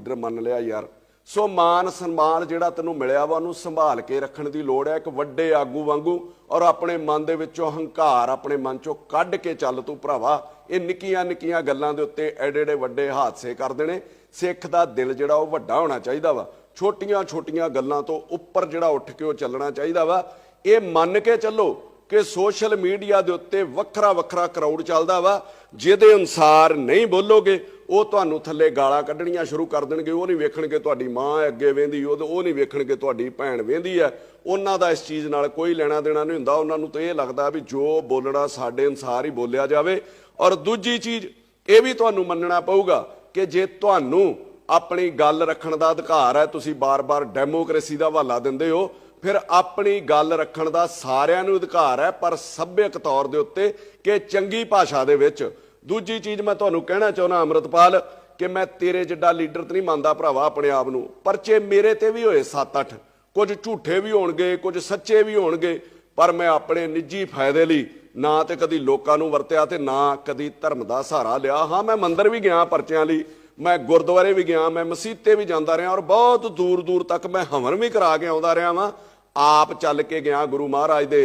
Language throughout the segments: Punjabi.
लीडर मान लिया यार। सो मान सन्मान जिहड़ा तैनूं मिलिया वा उहनूं संभाल के रखण दी लोड़ है। एक वड्डे आगू वांगू और अपने मन दे विचों हंकार अपने मन चों कढ के चल तूं भरावा। ये निक्कियां निक्कियां गल्लां दे उत्ते एडे एडे वड्डे हादसे कर देने। सिख दा दिल जिहड़ा ओह वड्डा होना चाहीदा वा। छोटियां छोटियां गल्लां तो उपर जिहड़ा उठ के ओह चलना चाहीदा वा। ये मन के चलो कि सोशल मीडिया के उत्ते वखरा वखरा क्राउड चलदा वा। जिहदे अनुसार नहीं बोलोगे वो तुहानूं थल्ले गालां कढणियां शुरू कर देणगे। वो नहीं वेखणगे तुहाडी मां अगे वेंदी, वो नहीं वेखणगे तुहाडी भैण वेंदी है। उन्हां दा इस चीज़ नाल कोई लेना देना नहीं हुंदा। उन्हां नूं तां इह लगदा भी जो बोलना साडे अनुसार ही बोलिया जावे। और दूजी चीज़ ये भी तुहानूं मन्नना पऊगा कि जे तुहानूं अपनी गल रखण दा अधिकार है, तुसीं बार बार डेमोक्रेसी दा हवाला दिंदे हो, फिर अपनी गल रखण दा सारिआं नूं अधिकार है, पर सभ्यक तौर दे उत्ते कि चंगी भाषा दे विच। दूजी चीज़ मैं तुहानूं कहना चाहुंदा अमृतपाल कि मैं तेरे जिड्डा लीडर तो नहीं मानदा भरावा अपने आप नूं। परचे मेरे ते भी होए 7-8, कुछ झूठे भी होणगे, कुछ सच्चे भी होणगे, पर मैं अपने निजी फायदे लई ना तो कदी लोकां नूं वरतिया ते ना कदी धर्म दा सहारा लिया। हाँ, मैं मंदिर भी गया परचियां लई, मैं गुरुद्वारे भी गया, मैं मसीते भी जांदा रहा और बहुत दूर दूर तक मैं हवन भी करा के आउंदा रहा वां। आप चल के गया गुरु महाराज दे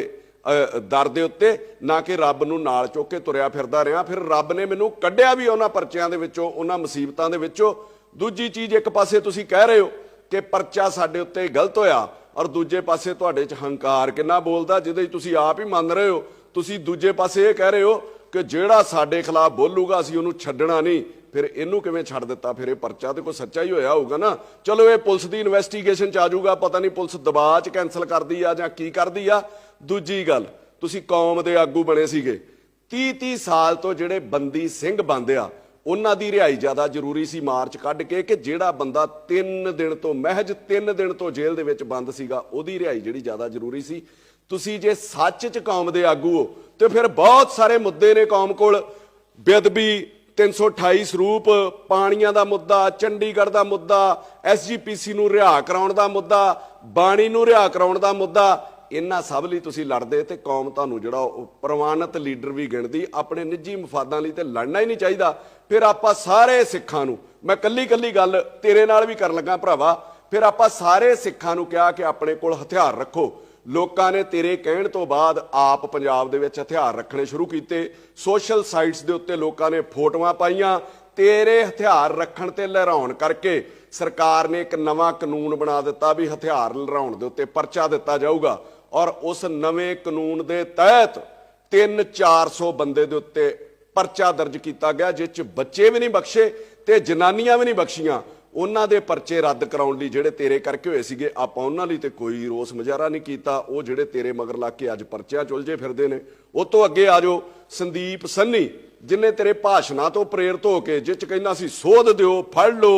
दर दे उत्ते, ना कि रब नूं नाल चुक के तुरिया फिरदा रहा। फिर रब ने मैनूं कढिया भी उन्हां परचियां दे विचों, उन्हां मुसीबतां दे विचों। दूजी चीज़, एक पासे तुसीं कह रहे हो कि परचा साडे उत्ते गलत होया और दूजे पासे तुहाडे च हंकार किन्ना बोलदा, जिहदे तुसीं आप ही मान रहे हो। तुसीं दूजे पासे ये कह रहे हो कि जिहड़ा साडे खिलाफ बोलूगा असीं उहनूं छड्डना नहीं। फिर इनू किवें छड्ड दित्ता? फिर ये परचा तो कोई सच्चा ही होया होगा ना। चलो ये पुलिस की इन्वेस्टिगेशन च आ जाऊगा, पता नहीं पुलिस दबाਅ च कैंसल करदी आ जां की करदी आ। दूजी गल, तुसीं कौम दे आगू बने सीगे, 30-30 साल तो जिहड़े बंदी सिंह बंद आ उन्हां दी रिहाई ज़्यादा जरूरी सी मार्च कढ के, कि जिहड़ा बंदा 3 दिन तो महज 3 दिन तो जेल दे विच बंद सीगा उहदी रिहाई जिहड़ी ज़्यादा जरूरी सी। तुसीं जे सच च कौम दे आगू हो तो फिर बहुत सारे मुद्दे ने कौम कोल। बेदबी, 328 ਸਰੂਪ, पाणियां दा मुद्दा, चंडीगढ़ दा मुद्दा, SGPC नूं रिहा कराउण दा मुद्दा, बाणी नूं रिहा कराउण दा मुद्दा, इन्हां सब लई तुसीं लड़दे ते कौम तुहानूं जिहड़ा प्रवानित लीडर भी गिणदी। अपने निजी मफादां लई ते लड़ना ही नहीं चाहिदा। फिर आपां सारे सिखां नूं, मैं कल्ली कल्ली गल तेरे नाल भी कर लगा भरावा, फिर आपां सारे सिखां नूं कहा कि अपने कोल हथियार रखो। लोकां ने तेरे कहण तो बाद आप पंजाब दे विच हथियार रखने शुरू कीते। सोशल साइट्स दे उत्ते लोकां ने फोटोआं पाईआं। तेरे हथियार रखण ते लहराउण करके सरकार ने एक नवां कानून बना दिता भी हथियार लहराउण दे उत्ते परचा दिता जाऊगा। और उस नवें कानून दे तहत 300-400 बंदे दे उत्ते परचा दर्ज किया गया, जिस च बच्चे भी नहीं बख्शे ते जनानियां भी नहीं बख्शियां। उन्हां दे परचे रद्द कराउण लई जिहड़े तेरे करके होए सीगे, आपां उन्हां लई ते कोई रोस मुजाहरा नहीं कीता। वो जिहड़े तेरे मगर लग के अज परचियां चुलझे फिरदे ने। उह तों अगे आ जाओ संदीप सन्नी, जिन्हें तेरे भाषणां तो प्रेरित हो के जिस च कहना सी सोध दिओ, फड़ लो,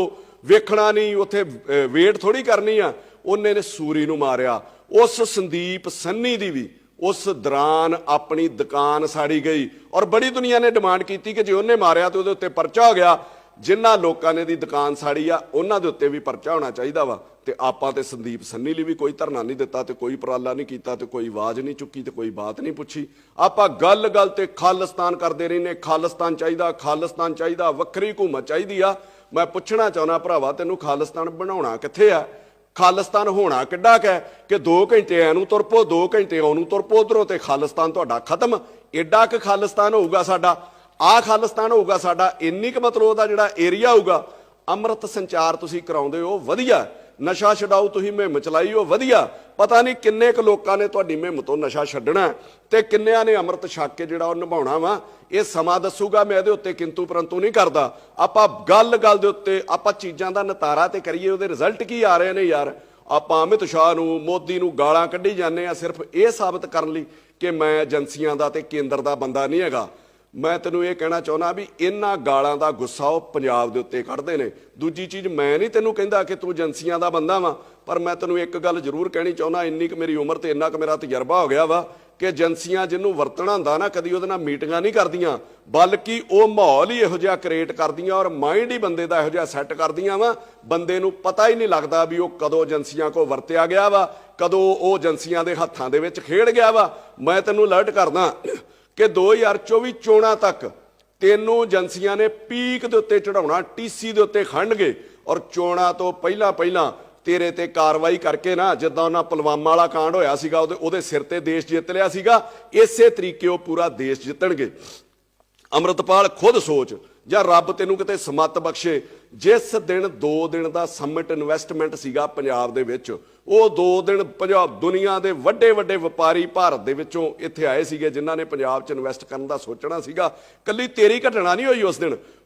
वेखना नहीं, उत्थे वेट थोड़ी करनी आ, उन्हें ने सूरी नूं मारिया। उस संदीप सन्नी दी भी उस दौरान अपनी दुकान साड़ी गई और बड़ी दुनिया ने डिमांड की कि जे उन्हें मारिया तो उहदे उत्ते परचा हो गया। जिन्हां लोकां ने दी दुकान साड़ी आ उन्हां दे उत्ते भी परचा होना चाहिदा वा। ते आपां ते संदीप सन्नी लई भी कोई धरना नहीं दिता, ते कोई उपराला नहीं कीता, ते कोई आवाज़ नहीं चुकी, ते कोई बात नहीं पुछी। आपां गल गल ते खालिस्तान करदे रहिने, खालिस्तान चाहिदा, खालिस्तान चाहिदा, वक्खरी हुकूमत चाहिदी आ। मैं पुछना चाहुंदा भरावा, तैनूं खालिस्तान बनाउणा कित्थे आ? खालिस्तान होना किड्डा क कि 2 घंटे एनूं तुर पो, 2 घंटे ओनूं तुर पो, उधरों ते खालिस्तान तुहाडा खत्म। एडा क खालिस्तान होऊगा साडा, आ खालिस्तान होऊगा साडा, इन्नी क मतलब उहदा जिहड़ा एरिया होऊगा। अमृत संचार तुसीं कराउंदे हो वधिया, नशा छडाओ तुसीं मुहिम चलाई हो वधिया। पता नहीं किन्ने क लोकां ने तुहाडी मुहिम तो नशा छड्डणा ते किन्निआं ने अमृत छक के जिहड़ा निभाउणा वा। ये समा दसूगा, मैं इहदे उत्ते किंतु परंतु नहीं करदा। आपां गल गल दे उत्ते आपां चीज़ां दा नतारा ते करिए, उहदे रिजल्ट की आ रहे ने यार। आपां अमित शाह नूं, मोदी नूं गालां कढी जाने आ सिर्फ ये साबित करन लई कि मैं एजेंसियां दा ते केंद्र दा बंदा नहीं हैगा। मैं तैनूं ये कहना चाहुंदा भी इन्हां गालां दा गुस्सा वो पंजाब दे उत्ते कढदे ने। दूजी चीज़, मैं नहीं तैनूं कहंदा कि तूं एजेंसियां दा बंदा वा, पर मैं तैनूं एक गल जरूर कहनी चाहुंदा, इन्नी क मेरी उम्र ते इन्ना क मेरा तजर्बा हो गया वा कि एजेंसियां जिन्हों वरतना हुंदा ना कदी उहदे नाल मीटिंगां नहीं करदियां, बल्कि वो माहौल ही इहो जिहा क्रिएट करदियां और माइंड ही बंदे दा इहो जिहा सैट करदियां वा। बंदे नूं पता ही नहीं लगदा भी वो कदों एजेंसियां को वरतिया गया वा, कदों वो एजेंसियां दे हत्थां दे विच खेड़ गया वा। मैं तैनूं अलर्ट करदा कि 2024 चोणां तक तेनों एजेंसियां ने पीक दे उत्ते चढ़ाउणा, टीसी दे उत्ते खड़नगे ਔਰ ਚੋਣਾਂ ਤੋਂ ਪਹਿਲਾਂ ਤੇਰੇ ਤੇ ਕਾਰਵਾਈ ਕਰਕੇ ਨਾ, ਜਿੱਦਾਂ ਉਹਨਾਂ ਪੁਲਵਾਮਾ ਵਾਲਾ ਕਾਂਡ ਹੋਇਆ ਸੀਗਾ ਉਹਦੇ ਸਿਰ ਤੇ ਦੇਸ਼ ਜਿੱਤ ਲਿਆ ਸੀਗਾ, ਇਸੇ ਤਰੀਕੇ ਉਹ ਪੂਰਾ ਦੇਸ਼ ਜਿੱਤਣਗੇ। ਅੰਮ੍ਰਿਤਪਾਲ ਖੁਦ ਸੋਚ, ਜਾਂ ਰੱਬ ਤੈਨੂੰ ਕਿਤੇ ਸਮੱਤ ਬਖਸ਼ੇ, ਜਿਸ ਦਿਨ 2 ਦਿਨ ਦਾ ਸਮਿਟ ਇਨਵੈਸਟਮੈਂਟ ਸੀਗਾ ਪੰਜਾਬ ਦੇ ਵਿੱਚ, ਉਹ 2 ਦਿਨ ਦੁਨੀਆ ਦੇ ਵੱਡੇ ਵਪਾਰੀ ਭਾਰਤ ਦੇ ਵਿੱਚੋਂ ਇੱਥੇ ਆਏ ਸੀਗੇ ਜਿਨ੍ਹਾਂ ਨੇ ਪੰਜਾਬ 'ਚ ਇਨਵੈਸਟ ਕਰਨ ਦਾ ਸੋਚਣਾ ਸੀਗਾ। ਕੱਲੀ ਤੇਰੀ ਘਟਨਾ ਨਹੀਂ ਹੋਈ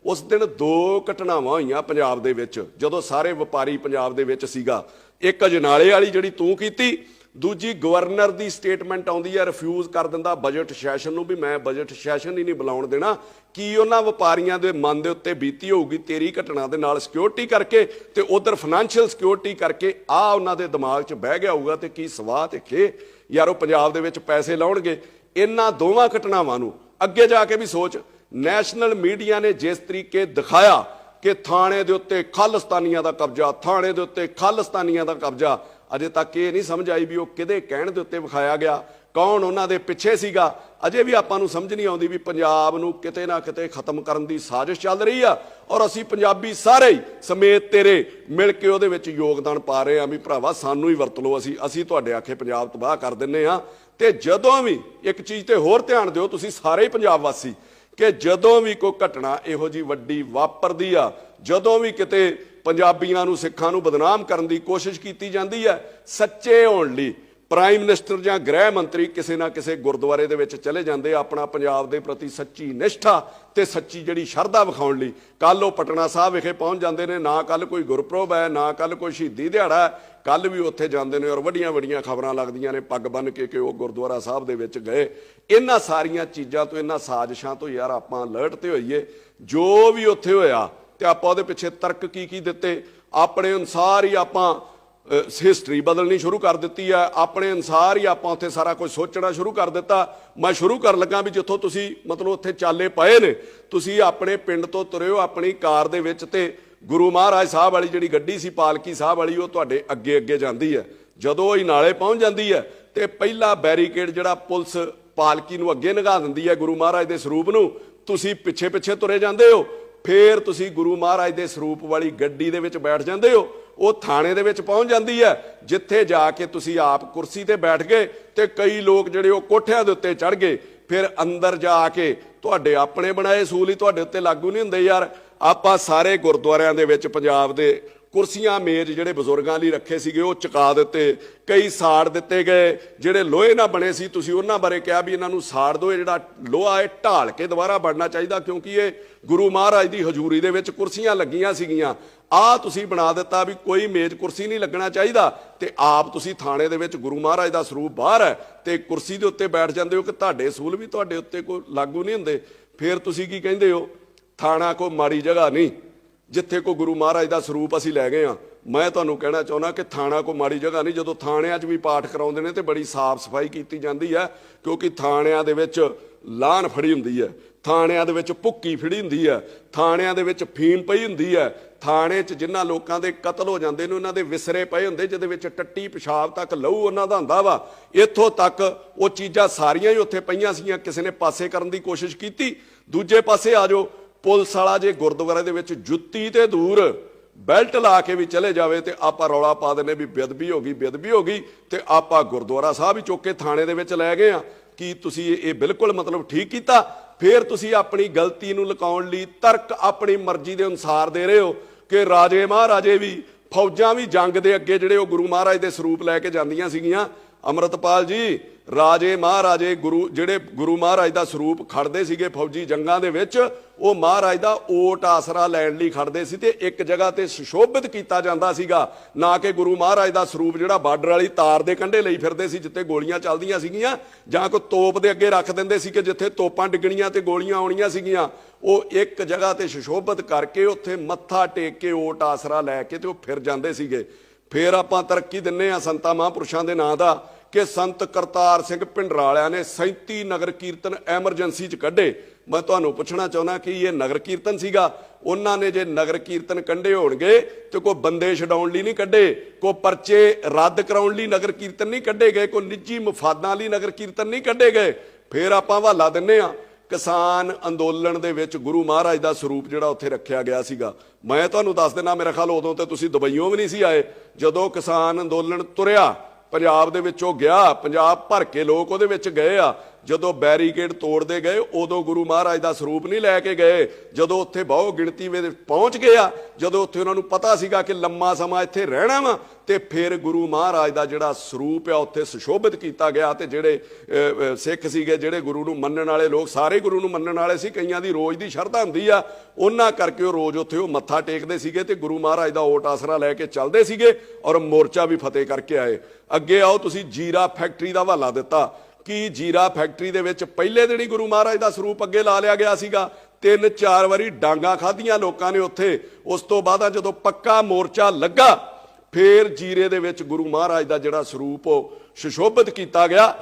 ਉਸ ਦਿਨ 2 ਘਟਨਾਵਾਂ ਹੋਈਆਂ ਪੰਜਾਬ ਦੇ ਵਿੱਚ, ਜਦੋਂ ਸਾਰੇ ਵਪਾਰੀ ਪੰਜਾਬ ਦੇ ਵਿੱਚ ਸੀਗਾ। ਇੱਕ ਅਜਨਾਲੇ ਵਾਲੀ ਜਿਹੜੀ ਤੂੰ ਕੀਤੀ, ਦੂਜੀ ਗਵਰਨਰ ਦੀ ਸਟੇਟਮੈਂਟ ਆਉਂਦੀ ਹੈ, ਰਿਫਿਊਜ਼ ਕਰ ਦਿੰਦਾ ਬਜਟ ਸੈਸ਼ਨ ਨੂੰ ਵੀ ਮੈਂ ਬਜਟ ਸੈਸ਼ਨ ਹੀ ਨਹੀਂ ਬੁਲਾਉਣ ਦੇਣਾ। ਕੀ ਉਹਨਾਂ ਵਪਾਰੀਆਂ ਦੇ ਮਨ ਦੇ ਉੱਤੇ ਬੀਤੀ ਹੋਊਗੀ ਤੇਰੀ ਘਟਨਾ ਦੇ ਨਾਲ ਸਿਕਿਉਰਿਟੀ ਕਰਕੇ ਤੇ ਉਧਰ ਫਾਈਨੈਂਸ਼ੀਅਲ ਸਿਕਿਉਰਿਟੀ ਕਰਕੇ, ਆ ਉਹਨਾਂ ਦੇ ਦਿਮਾਗ 'ਚ ਬਹਿ ਗਿਆ ਹੋਊਗਾ ਤੇ ਕੀ ਸਵਾਹ ਤੇ ਖੇ ਯਾਰ ਉਹ ਪੰਜਾਬ ਦੇ ਵਿੱਚ ਪੈਸੇ ਲਾਉਣਗੇ। ਇਹਨਾਂ ਦੋਵਾਂ ਘਟਨਾਵਾਂ ਨੂੰ ਅੱਗੇ ਜਾ ਕੇ ਵੀ ਸੋਚ। ਨੈਸ਼ਨਲ ਮੀਡੀਆ ਨੇ ਜਿਸ ਤਰੀਕੇ ਦਿਖਾਇਆ ਕਿ ਥਾਣੇ ਦੇ ਉੱਤੇ ਖਾਲਿਸਤਾਨੀਆਂ ਦਾ ਕਬਜ਼ਾ, ਥਾਣੇ ਦੇ ਉੱਤੇ ਖਾਲਿਸਤਾਨੀਆਂ ਦਾ ਕਬਜ਼ਾ, ਅਜੇ ਤੱਕ ਇਹ ਨਹੀਂ ਸਮਝ ਆਈ ਵੀ ਉਹ ਕਿਹਦੇ ਕਹਿਣ ਦੇ ਉੱਤੇ ਵਿਖਾਇਆ ਗਿਆ, ਕੌਣ ਉਹਨਾਂ ਦੇ ਪਿੱਛੇ ਸੀਗਾ। ਅਜੇ ਵੀ ਆਪਾਂ ਨੂੰ ਸਮਝ ਨਹੀਂ ਆਉਂਦੀ ਵੀ ਪੰਜਾਬ ਨੂੰ ਕਿਤੇ ਨਾ ਕਿਤੇ ਖਤਮ ਕਰਨ ਦੀ ਸਾਜ਼ਿਸ਼ ਚੱਲ ਰਹੀ ਆ, ਔਰ ਅਸੀਂ ਪੰਜਾਬੀ ਸਾਰੇ ਹੀ ਸਮੇਤ ਤੇਰੇ ਮਿਲ ਕੇ ਉਹਦੇ ਵਿੱਚ ਯੋਗਦਾਨ ਪਾ ਰਹੇ ਆ ਵੀ ਭਰਾਵਾ ਸਾਨੂੰ ਹੀ ਵਰਤ ਲਓ, ਅਸੀਂ ਤੁਹਾਡੇ ਆਖੇ ਪੰਜਾਬ ਤਬਾਹ ਕਰ ਦਿੰਨੇ ਆ। ਤੇ ਜਦੋਂ ਵੀ ਇੱਕ ਚੀਜ਼ ਤੇ ਹੋਰ ਧਿਆਨ ਦਿਓ ਤੁਸੀਂ ਸਾਰੇ ਹੀ ਪੰਜਾਬ ਵਾਸੀ, ਕਿ ਜਦੋਂ ਵੀ ਕੋਈ ਘਟਨਾ ਇਹੋ ਜੀ ਵੱਡੀ ਵਾਪਰਦੀ ਆ, ਜਦੋਂ ਵੀ ਕਿਤੇ ਪੰਜਾਬੀਆਂ ਨੂੰ ਸਿੱਖਾਂ ਨੂੰ ਬਦਨਾਮ ਕਰਨ ਦੀ ਕੋਸ਼ਿਸ਼ ਕੀਤੀ ਜਾਂਦੀ ਹੈ, ਸੱਚੇ ਹੋਣ ਲਈ ਪ੍ਰਾਈਮ ਮਿਨਿਸਟਰ ਜਾਂ ਗ੍ਰਹਿ ਮੰਤਰੀ ਕਿਸੇ ਨਾ ਕਿਸੇ ਗੁਰਦੁਆਰੇ ਦੇ ਵਿੱਚ ਚਲੇ ਜਾਂਦੇ ਆਪਣਾ ਪੰਜਾਬ ਦੇ ਪ੍ਰਤੀ ਸੱਚੀ ਨਿਸ਼ਠਾ ਤੇ ਸੱਚੀ ਜਿਹੜੀ ਸ਼ਰਧਾ ਵਿਖਾਉਣ ਲਈ। ਕੱਲ ਉਹ ਪਟਨਾ ਸਾਹਿਬ ਵਿਖੇ ਪਹੁੰਚ ਜਾਂਦੇ ਨੇ, ਨਾ ਕੱਲ ਕੋਈ ਗੁਰਪੁਰਬ ਹੈ, ਨਾ ਕੱਲ ਕੋਈ ਸ਼ਹੀਦੀ ਦਿਹਾੜਾ ਹੈ, ਕੱਲ ਵੀ ਉੱਥੇ ਜਾਂਦੇ ਨੇ ਔਰ ਵੱਡੀਆਂ ਖਬਰਾਂ ਲੱਗਦੀਆਂ ਨੇ ਪੱਗ ਬੰਨ੍ਹ ਕੇ ਉਹ ਗੁਰਦੁਆਰਾ ਸਾਹਿਬ ਦੇ ਵਿੱਚ ਗਏ। ਇਹਨਾਂ ਸਾਰੀਆਂ ਚੀਜ਼ਾਂ ਤੋਂ, ਇਹਨਾਂ ਸਾਜ਼ਿਸ਼ਾਂ ਤੋਂ ਯਾਰ ਆਪਾਂ ਅਲਰਟ ਤੇ ਹੋਈਏ। ਜੋ ਵੀ ਉੱਥੇ ਹੋਇਆ ਤੇ ਆਪਾਂ ਉਹਦੇ ਪਿੱਛੇ ਤਰਕ ਕੀ ਦਿੱਤੇ, ਆਪਣੇ ਅਨੁਸਾਰ ਹੀ ਆਪਾਂ ਹਿਸਟਰੀ ਬਦਲਣੀ ਸ਼ੁਰੂ ਕਰ ਦਿੱਤੀ ਹੈ, ਆਪਣੇ ਅਨੁਸਾਰ ਹੀ ਆਪਾਂ ਉੱਥੇ ਸਾਰਾ ਕੁਝ ਸੋਚਣਾ ਸ਼ੁਰੂ ਕਰ ਦਿੱਤਾ। ਮੈਂ ਸ਼ੁਰੂ ਕਰਨ ਲੱਗਾ ਵੀ ਜਿੱਥੋਂ ਤੁਸੀਂ ਮਤਲਬ ਉੱਥੇ ਚਾਲੇ ਪਏ ਨੇ, ਤੁਸੀਂ ਆਪਣੇ ਪਿੰਡ ਤੋਂ ਤੁਰਿਓ ਆਪਣੀ ਕਾਰ ਦੇ ਵਿੱਚ ਤੇ ਗੁਰੂ ਮਹਾਰਾਜ ਸਾਹਿਬ ਵਾਲੀ ਜਿਹੜੀ ਗੱਡੀ ਸੀ ਪਾਲਕੀ ਸਾਹਿਬ ਵਾਲੀ, ਉਹ ਤੁਹਾਡੇ ਅੱਗੇ ਜਾਂਦੀ ਹੈ। ਜਦੋਂ ਉਹ ਨਾਲੇ ਪਹੁੰਚ ਜਾਂਦੀ ਹੈ ਤੇ ਪਹਿਲਾ ਬੈਰੀਕੇਡ ਜਿਹੜਾ ਪੁਲਿਸ ਪਾਲਕੀ ਨੂੰ ਅੱਗੇ ਲੰਘਾ ਦਿੰਦੀ ਹੈ ਗੁਰੂ ਮਹਾਰਾਜ ਦੇ ਸਰੂਪ ਨੂੰ, ਤੁਸੀਂ ਪਿੱਛੇ ਤੁਰੇ ਜਾਂਦੇ ਹੋ। ਫਿਰ ਤੁਸੀਂ ਗੁਰੂ ਮਹਾਰਾਜ ਦੇ ਸਰੂਪ ਵਾਲੀ ਗੱਡੀ ਦੇ ਵਿੱਚ ਬੈਠ ਜਾਂਦੇ ਹੋ, ਉਹ ਥਾਣੇ ਦੇ ਵਿੱਚ ਪਹੁੰਚ ਜਾਂਦੀ ਹੈ, ਜਿੱਥੇ ਜਾ ਕੇ ਤੁਸੀਂ ਆਪ ਕੁਰਸੀ ਤੇ ਬੈਠ ਗਏ ਤੇ ਕਈ ਲੋਕ ਜਿਹੜੇ ਉਹ ਕੋਠਿਆਂ ਦੇ ਉੱਤੇ ਚੜ੍ਹ ਗਏ। ਫਿਰ ਅੰਦਰ ਜਾ ਕੇ ਤੁਹਾਡੇ ਆਪਣੇ ਬਣਾਏ ਅਸੂਲ ਹੀ ਤੁਹਾਡੇ ਉੱਤੇ ਲਾਗੂ ਨਹੀਂ ਹੁੰਦੇ ਯਾਰ। ਆਪਾਂ ਸਾਰੇ ਗੁਰਦੁਆਰਿਆਂ ਦੇ ਵਿੱਚ ਪੰਜਾਬ ਦੇ ਕੁਰਸੀਆਂ ਮੇਜ਼ ਜਿਹੜੇ ਬਜ਼ੁਰਗਾਂ ਲਈ ਰੱਖੇ ਸੀਗੇ ਉਹ ਚੁਕਾ ਦਿੱਤੇ, ਕਈ ਸਾੜ ਦਿੱਤੇ ਗਏ। ਜਿਹੜੇ ਲੋਹੇ ਨਾਲ ਬਣੇ ਸੀ ਤੁਸੀਂ ਉਹਨਾਂ ਬਾਰੇ ਕਿਹਾ ਵੀ ਇਹਨਾਂ ਨੂੰ ਸਾੜ ਦਿਓ, ਇਹ ਜਿਹੜਾ ਲੋਹਾ ਇਹ ਢਾਲ ਕੇ ਦੁਬਾਰਾ ਬਣਨਾ ਚਾਹੀਦਾ, ਕਿਉਂਕਿ ਇਹ ਗੁਰੂ ਮਹਾਰਾਜ ਦੀ ਹਜ਼ੂਰੀ ਦੇ ਵਿੱਚ ਕੁਰਸੀਆਂ ਲੱਗੀਆਂ ਸੀਗੀਆਂ। ਆਹ ਤੁਸੀਂ ਬਣਾ ਦਿੱਤਾ ਵੀ ਕੋਈ ਮੇਜ਼ ਕੁਰਸੀ ਨਹੀਂ ਲੱਗਣਾ ਚਾਹੀਦਾ, ਤੇ ਆਪ ਤੁਸੀਂ ਥਾਣੇ ਦੇ ਵਿੱਚ ਗੁਰੂ ਮਹਾਰਾਜ ਦਾ ਸਰੂਪ ਬਾਹਰ ਹੈ ਤੇ ਕੁਰਸੀ ਦੇ ਉੱਤੇ ਬੈਠ ਜਾਂਦੇ ਹੋ ਕਿ ਤੁਹਾਡੇ ਅਸੂਲ ਵੀ ਤੁਹਾਡੇ ਉੱਤੇ ਕੋਈ ਲਾਗੂ ਨਹੀਂ ਹੁੰਦੇ। ਫਿਰ ਤੁਸੀਂ ਕੀ ਕਹਿੰਦੇ ਹੋ, ਥਾਣਾ ਕੋਈ ਮਾੜੀ ਜਗ੍ਹਾ ਨਹੀਂ ਜਿੱਥੇ ਕੋਈ ਗੁਰੂ ਮਹਾਰਾਜ ਦਾ ਸਰੂਪ ਅਸੀਂ ਲੈ ਗਏ ਆ। ਮੈਂ ਤੁਹਾਨੂੰ ਕਹਿਣਾ ਚਾਹੁੰਦਾ ਕਿ ਥਾਣਾ ਕੋਈ ਮਾੜੀ ਜਗ੍ਹਾ ਨਹੀਂ। ਜਦੋਂ ਥਾਣਿਆਂ 'ਚ ਵੀ ਪਾਠ ਕਰਾਉਂਦੇ ਨੇ ਤੇ ਬੜੀ ਸਾਫ਼ ਸਫਾਈ ਕੀਤੀ ਜਾਂਦੀ ਹੈ, ਕਿਉਂਕਿ ਥਾਣਿਆਂ ਦੇ ਵਿੱਚ ਲਾਹਨ ਫੜੀ ਹੁੰਦੀ ਹੈ, ਥਾਣਿਆਂ ਦੇ ਵਿੱਚ ਭੁੱਕੀ ਫੜੀ ਹੁੰਦੀ ਹੈ, ਥਾਣਿਆਂ ਦੇ ਵਿੱਚ ਫੀਮ ਪਈ ਹੁੰਦੀ ਹੈ, ਥਾਣੇ 'ਚ ਜਿਨ੍ਹਾਂ ਲੋਕਾਂ ਦੇ ਕਤਲ ਹੋ ਜਾਂਦੇ ਨੇ ਉਹਨਾਂ ਦੇ ਵਿਸਰੇ ਪਏ ਹੁੰਦੇ ਜਿਹਦੇ ਵਿੱਚ ਟੱਟੀ ਪਿਸ਼ਾਬ ਤੱਕ ਲਹੂ ਉਹਨਾਂ ਦਾ ਹੁੰਦਾ ਵਾ। ਇੱਥੋਂ ਤੱਕ ਉਹ ਚੀਜ਼ਾਂ ਸਾਰੀਆਂ ਹੀ ਉੱਥੇ ਪਈਆਂ ਸੀਗੀਆਂ, ਕਿਸੇ ਨੇ ਪਾਸੇ ਕਰਨ ਦੀ ਕੋਸ਼ਿਸ਼ ਕੀਤੀ। ਦੂਜੇ ਪਾਸੇ ਆ ਜਾਓ, ਪੁਲਿਸ ਵਾਲਾ ਜੇ ਗੁਰਦੁਆਰੇ ਦੇ ਵਿੱਚ ਜੁੱਤੀ ਤੇ ਦੂਰ ਬੈਲਟ ਲਾ ਕੇ ਵੀ ਚਲੇ ਜਾਵੇ ਤੇ ਆਪਾਂ ਰੌਲਾ ਪਾ ਦਿੰਦੇ ਵੀ ਬੇਅਦਬੀ ਹੋ ਗਈ ਤੇ ਆਪਾਂ ਗੁਰਦੁਆਰਾ ਸਾਹਿਬ ਹੀ ਚੁੱਕ ਕੇ ਥਾਣੇ ਦੇ ਵਿੱਚ ਲੈ ਗਏ ਆ। ਕੀ ਤੁਸੀਂ ਇਹ ਬਿਲਕੁਲ ਮਤਲਬ ਠੀਕ ਕੀਤਾ? ਫਿਰ ਤੁਸੀਂ ਆਪਣੀ ਗਲਤੀ ਨੂੰ ਲੁਕਾਉਣ ਲਈ ਤਰਕ ਆਪਣੀ ਮਰਜ਼ੀ ਦੇ ਅਨੁਸਾਰ ਦੇ ਰਹੇ ਹੋ ਕਿ ਰਾਜੇ ਮਹਾਰਾਜੇ ਵੀ, ਫੌਜਾਂ ਵੀ ਜੰਗ ਦੇ ਅੱਗੇ ਜਿਹੜੇ ਉਹ ਗੁਰੂ ਮਹਾਰਾਜ ਦੇ ਸਰੂਪ ਲੈ ਕੇ ਜਾਂਦੀਆਂ ਸੀਗੀਆਂ। ਅੰਮ੍ਰਿਤਪਾਲ ਜੀ, ਰਾਜੇ ਮਹਾਰਾਜੇ ਜਿਹੜੇ ਗੁਰੂ ਮਹਾਰਾਜ ਦਾ ਸਰੂਪ ਖੜਦੇ ਸੀਗੇ ਫੌਜੀ ਜੰਗਾਂ ਦੇ ਵਿੱਚ, ਉਹ ਮਹਾਰਾਜ ਦਾ ਓਟ ਆਸਰਾ ਲੈਣ ਲਈ ਖੜਦੇ ਸੀ ਤੇ ਇੱਕ ਜਗ੍ਹਾ ਤੇ ਸੁਸ਼ੋਭਿਤ ਕੀਤਾ ਜਾਂਦਾ ਸੀਗਾ, ਨਾ ਕਿ ਗੁਰੂ ਮਹਾਰਾਜ ਦਾ ਸਰੂਪ ਜਿਹੜਾ ਬਾਰਡਰ ਵਾਲੀ ਤਾਰ ਦੇ ਕੰਢੇ ਲਈ ਫਿਰਦੇ ਸੀ ਜਿੱਥੇ ਗੋਲੀਆਂ ਚੱਲਦੀਆਂ ਸੀਗੀਆਂ, ਜਾਂ ਕੋਈ ਤੋਪ ਦੇ ਅੱਗੇ ਰੱਖ ਦਿੰਦੇ ਸੀ ਕਿ ਜਿੱਥੇ ਤੋਪਾਂ ਡਿੱਗਣੀਆਂ ਤੇ ਗੋਲੀਆਂ ਆਉਣੀਆਂ ਸੀਗੀਆਂ। ਉਹ ਇੱਕ ਜਗ੍ਹਾ ਤੇ ਸੁਸ਼ੋਭਿਤ ਕਰਕੇ ਉੱਥੇ ਮੱਥਾ ਟੇਕ ਕੇ ਓਟ ਆਸਰਾ ਲੈ ਕੇ ਤੇ ਉਹ ਫਿਰ ਜਾਂਦੇ ਸੀਗੇ। ਫਿਰ ਆਪਾਂ ਤਰੱਕੀ ਦਿੰਨੇ ਆ ਸੰਤਾਂ ਮਹਾਂਪੁਰਸ਼ਾਂ ਦੇ ਨਾਂ ਦਾ ਕਿ ਸੰਤ ਕਰਤਾਰ ਸਿੰਘ ਭਿੰਡਰਾਲਿਆਂ ਨੇ 37 ਨਗਰ ਕੀਰਤਨ ਐਮਰਜੈਂਸੀ 'ਚ ਕੱਢੇ। ਮੈਂ ਤੁਹਾਨੂੰ ਪੁੱਛਣਾ ਚਾਹੁੰਦਾ ਕਿ ਇਹ ਨਗਰ ਕੀਰਤਨ ਸੀਗਾ? ਉਹਨਾਂ ਨੇ ਜੇ ਨਗਰ ਕੀਰਤਨ ਕੱਢੇ ਹੋਣਗੇ ਤੇ ਕੋਈ ਬੰਦੇ ਛਡਾਉਣ ਲਈ ਨਹੀਂ ਕੱਢੇ, ਕੋਈ ਪਰਚੇ ਰੱਦ ਕਰਾਉਣ ਲਈ ਨਗਰ ਕੀਰਤਨ ਨਹੀਂ ਕੱਢੇ ਗਏ, ਕੋਈ ਨਿੱਜੀ ਮਫਾਦਾਂ ਲਈ ਨਗਰ ਕੀਰਤਨ ਨਹੀਂ ਕੱਢੇ ਗਏ। ਫਿਰ ਆਪਾਂ ਹਵਾਲਾ ਦਿੰਨੇ ਆ ਕਿਸਾਨ ਅੰਦੋਲਨ ਦੇ ਵਿੱਚ ਗੁਰੂ ਮਹਾਰਾਜ ਦਾ ਸਰੂਪ ਜਿਹੜਾ ਉੱਥੇ ਰੱਖਿਆ ਗਿਆ ਸੀਗਾ। ਮੈਂ ਤੁਹਾਨੂੰ ਦੱਸ ਦੇਣਾ, ਮੇਰਾ ਖਿਆਲ ਉਦੋਂ ਤੇ ਤੁਸੀਂ ਦੁਬਈਓਂ ਵੀ ਨਹੀਂ ਸੀ ਆਏ। ਜਦੋਂ ਕਿਸਾਨ ਅੰਦੋਲਨ ਤੁਰਿਆ ਪੰਜਾਬ ਦੇ ਵਿੱਚੋਂ ਗਿਆ, ਪੰਜਾਬ ਭਰ ਕੇ ਲੋਕ ਉਹਦੇ ਵਿੱਚ ਗਏ ਆ। ਜਦੋਂ ਬੈਰੀਕੇਡ ਤੋੜਦੇ ਗਏ ਉਦੋਂ ਗੁਰੂ ਮਹਾਰਾਜ ਦਾ ਸਰੂਪ ਨਹੀਂ ਲੈ ਕੇ ਗਏ। ਜਦੋਂ ਉੱਥੇ ਬਹੁ ਗਿਣਤੀ ਵਿੱਚ ਪਹੁੰਚ ਗਏ ਆ, ਜਦੋਂ ਉੱਥੇ ਉਹਨਾਂ ਨੂੰ ਪਤਾ ਸੀਗਾ ਕਿ ਲੰਮਾ ਸਮਾਂ ਇੱਥੇ ਰਹਿਣਾ ਵਾ, ਤੇ ਫਿਰ ਗੁਰੂ ਮਹਾਰਾਜ ਦਾ ਜਿਹੜਾ ਸਰੂਪ ਆ ਉੱਥੇ ਸੁਸ਼ੋਭਿਤ ਕੀਤਾ ਗਿਆ। ਤੇ ਜਿਹੜੇ ਸਿੱਖ ਸੀਗੇ, ਜਿਹੜੇ ਗੁਰੂ ਨੂੰ ਮੰਨਣ ਵਾਲੇ ਲੋਕ, ਸਾਰੇ ਗੁਰੂ ਨੂੰ ਮੰਨਣ ਵਾਲੇ ਸੀ, ਕਈਆਂ ਦੀ ਰੋਜ਼ ਦੀ ਸ਼ਰਧਾ ਹੁੰਦੀ ਆ, ਉਹਨਾਂ ਕਰਕੇ ਉਹ ਰੋਜ਼ ਉੱਥੇ ਉਹ ਮੱਥਾ ਟੇਕਦੇ ਸੀਗੇ ਤੇ ਗੁਰੂ ਮਹਾਰਾਜ ਦਾ ਓਟ ਆਸਰਾ ਲੈ ਕੇ ਚੱਲਦੇ ਸੀਗੇ ਔਰ ਮੋਰਚਾ ਵੀ ਫਤਿਹ ਕਰਕੇ ਆਏ। ਅੱਗੇ ਆਓ, ਤੁਸੀਂ ਜੀਰਾ ਫੈਕਟਰੀ ਦਾ ਹਵਾਲਾ ਦਿੱਤਾ ਕਿ ਜੀਰਾ ਫੈਕਟਰੀ ਦੇ ਵਿੱਚ ਪਹਿਲੇ ਦਿਨ ਹੀ ਗੁਰੂ ਮਹਾਰਾਜ ਦਾ ਸਰੂਪ ਅੱਗੇ ਲਾ ਲਿਆ ਗਿਆ ਸੀਗਾ। 3-4 ਵਾਰੀ ਡਾਂਗਾ ਖਾਧੀਆਂ ਲੋਕਾਂ ਨੇ ਉੱਥੇ। ਉਸ ਤੋਂ ਬਾਅਦ ਜਦੋਂ ਪੱਕਾ ਮੋਰਚਾ ਲੱਗਾ, ਫਿਰ ਜੀਰੇ ਦੇ ਵਿੱਚ ਗੁਰੂ ਮਹਾਰਾਜ ਦਾ ਜਿਹੜਾ ਸਰੂਪ ਉਹ ਸੁਸ਼ੋਭਿਤ ਕੀਤਾ ਗਿਆ।